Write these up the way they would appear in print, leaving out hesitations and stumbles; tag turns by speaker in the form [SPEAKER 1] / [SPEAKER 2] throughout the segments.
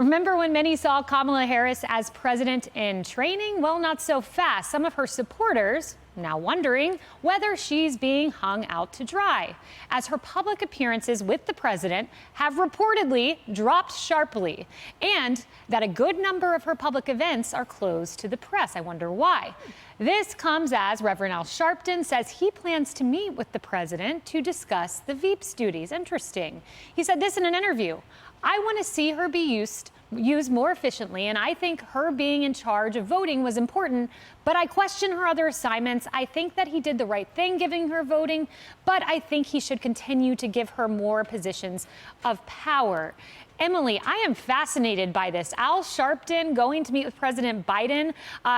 [SPEAKER 1] Remember when many saw Kamala Harris as president in training? Well, not so fast. Some of her supporters now wondering whether she's being hung out to dry, as her public appearances with the president have reportedly dropped sharply, and that a good number of her public events are closed to the press. I wonder why. This comes as Reverend Al Sharpton says he plans to meet with the president to discuss the Veeps duties. Interesting. He said this in an interview. I want to see her be used more efficiently, and I think her being in charge of voting was important, but I question her other assignments. I think that he did the right thing giving her voting, but I think he should continue to give her more positions of power. Emily, I am fascinated by this. Al Sharpton going to meet with President Biden.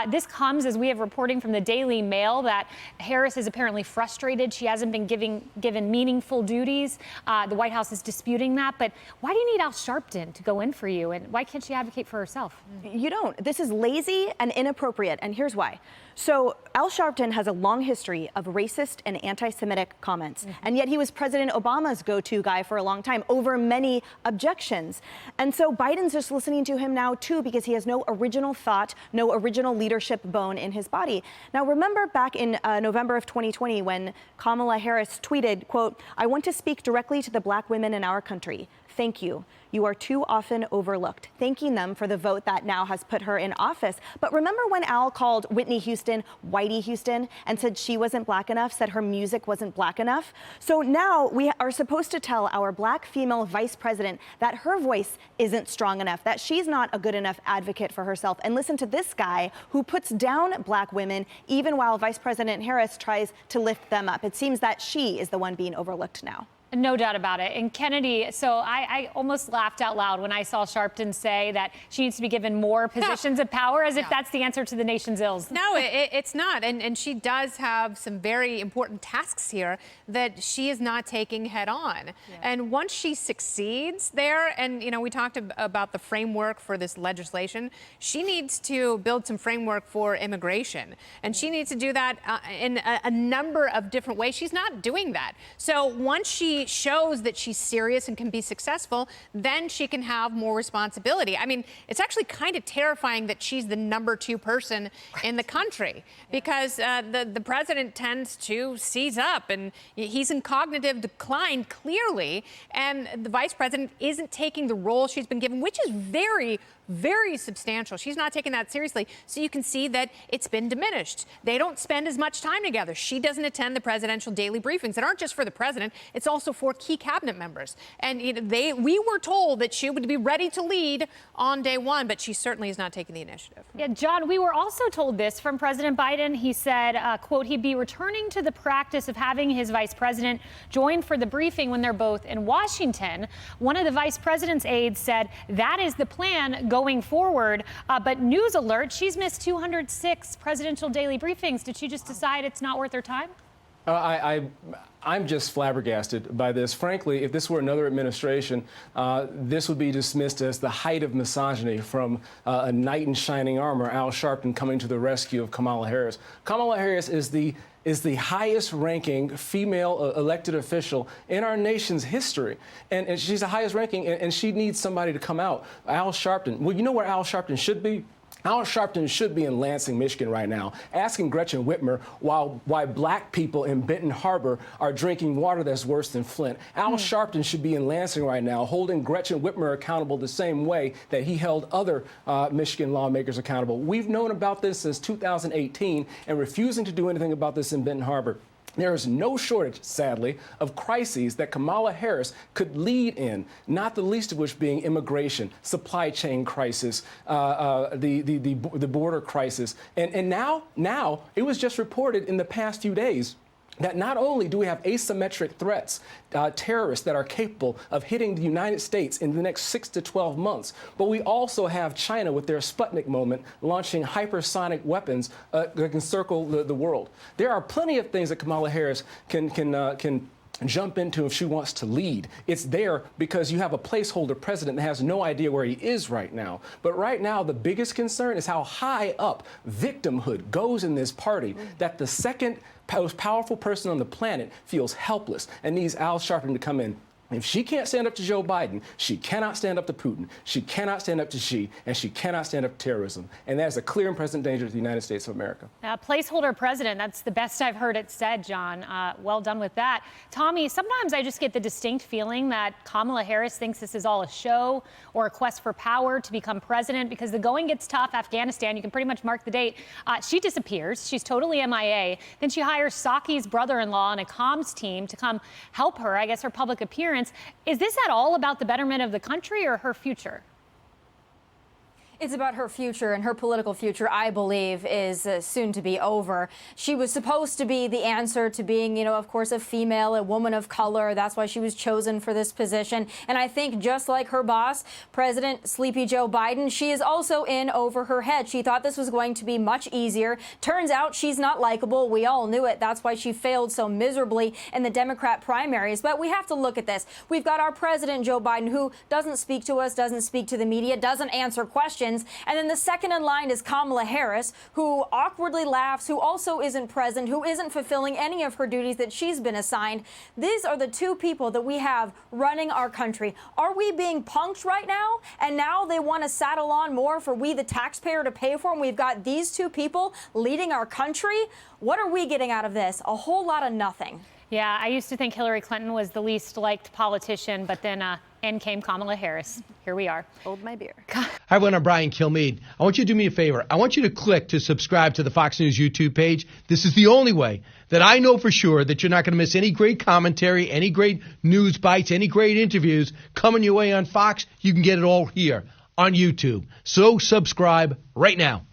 [SPEAKER 1] This comes as we have reporting from the Daily Mail that Harris is apparently frustrated. She hasn't been given meaningful duties. The White House is disputing that. But why do you need Al Sharpton to go in for you? And why can't she advocate for herself?
[SPEAKER 2] You don't. This is lazy and inappropriate. And here's why. So Al Sharpton has a long history of racist and anti-Semitic comments. And yet he was President Obama's go-to guy for a long time over many objections. And so Biden's just listening to him now, too, because he has no original thought, no original leadership bone in his body. Now, remember back in November of 2020 when Kamala Harris tweeted, quote, "I want to speak directly to the Black women in our country. Thank you. You are too often overlooked," thanking them for the vote that now has put her in office. But remember when Al called Whitney Houston Whitey Houston and said she wasn't Black enough, said her music wasn't Black enough? So now we are supposed to tell our Black female vice president that her voice isn't strong enough, that she's not a good enough advocate for herself. And listen to this guy who puts down Black women even while Vice President Harris tries to lift them up. It seems that she is the one being overlooked now.
[SPEAKER 1] No doubt about it. And Kennedy, so I almost laughed out loud when I saw Sharpton say that she needs to be given more positions of power, as if that's the answer to the nation's ills.
[SPEAKER 3] No, it's not. And she does have some very important tasks here that she is not taking head on. Yeah. And once she succeeds there, and, you know, we talked about the framework for this legislation, she needs to build some framework for immigration. And she needs to do that in a number of different ways. She's not doing that. So once she shows that she's serious and can be successful, then she can have more responsibility. I mean, it's actually kind of terrifying that she's the #2 person in the country, because the president tends to seize up, and he's in cognitive decline, clearly, and the vice president isn't taking the role she's been given, which is very, very substantial. She's not taking that seriously. So you can see that it's been diminished. They don't spend as much time together. She doesn't attend the presidential daily briefings that aren't just for the president. It's also for key cabinet members. And we were told that she would be ready to lead on day one, but she certainly is not taking the initiative.
[SPEAKER 1] Yeah, John, we were also told this from President Biden. He said, quote, he'd be returning to the practice of having his vice president join for the briefing when they're both in Washington. One of the vice president's aides said that is the plan going forward. But news alert, she's missed 206 presidential daily briefings. Did she just decide it's not worth her time?
[SPEAKER 4] I'm just flabbergasted by this. Frankly, if this were another administration, this would be dismissed as the height of misogyny from a knight in shining armor, Al Sharpton, coming to the rescue of Kamala Harris. Kamala Harris is the highest-ranking female elected official in our nation's history. And she's the highest-ranking, and she needs somebody to come out. Al Sharpton. Well, you know where Al Sharpton should be? Al Sharpton should be in Lansing, Michigan right now, asking Gretchen Whitmer why Black people in Benton Harbor are drinking water that's worse than Flint. Al Sharpton should be in Lansing right now, holding Gretchen Whitmer accountable the same way that he held other Michigan lawmakers accountable. We've known about this since 2018 and refusing to do anything about this in Benton Harbor. There is no shortage, sadly, of crises that Kamala Harris could lead in, not the least of which being immigration, supply chain crisis, the border crisis. And now, it was just reported in the past few days that not only do we have asymmetric threats, terrorists that are capable of hitting the United States in the next 6 to 12 months, but we also have China with their Sputnik moment launching hypersonic weapons that can circle the world. There are plenty of things that Kamala Harris can jump into if she wants to lead. It's there because you have a placeholder president that has no idea where he is right now. But right now, the biggest concern is how high up victimhood goes in this party, that the second most powerful person on the planet feels helpless and needs Al Sharpton to come in If she can't stand up to Joe Biden, she cannot stand up to Putin. She cannot stand up to Xi, and she cannot stand up to terrorism. And that is a clear and present danger to the United States of America.
[SPEAKER 1] Placeholder president, that's the best I've heard it said, John. Well done with that. Tommy, sometimes I just get the distinct feeling that Kamala Harris thinks this is all a show or a quest for power to become president because the going gets tough. Afghanistan, you can pretty much mark the date. She disappears. She's totally MIA. Then she hires Psaki's brother-in-law and a comms team to come help her, I guess, her public appearance. Is this at all about the betterment of the country or her future?
[SPEAKER 5] It's about her future, and her political future, I believe, is soon to be over. She was supposed to be the answer to being, of course, a female, a woman of color. That's why she was chosen for this position. And I think just like her boss, President Sleepy Joe Biden, she is also in over her head. She thought this was going to be much easier. Turns out she's not likable. We all knew it. That's why she failed so miserably in the Democrat primaries. But we have to look at this. We've got our president, Joe Biden, who doesn't speak to us, doesn't speak to the media, doesn't answer questions. And then the second in line is Kamala Harris, who awkwardly laughs, who also isn't present, who isn't fulfilling any of her duties that she's been assigned. These are the two people that we have running our country. Are we being punked right now? And now they want to saddle on more for we, the taxpayer, to pay for, and we've got these two people leading our country? What are we getting out of this? A whole lot of nothing.
[SPEAKER 1] Yeah, I used to think Hillary Clinton was the least liked politician, but then in came Kamala Harris. Here we are.
[SPEAKER 2] Hold my beer.
[SPEAKER 6] Hi, everyone. I'm Brian Kilmeade. I want you to do me a favor. I want you to click to subscribe to the Fox News YouTube page. This is the only way that I know for sure that you're not going to miss any great commentary, any great news bites, any great interviews coming your way on Fox. You can get it all here on YouTube. So subscribe right now.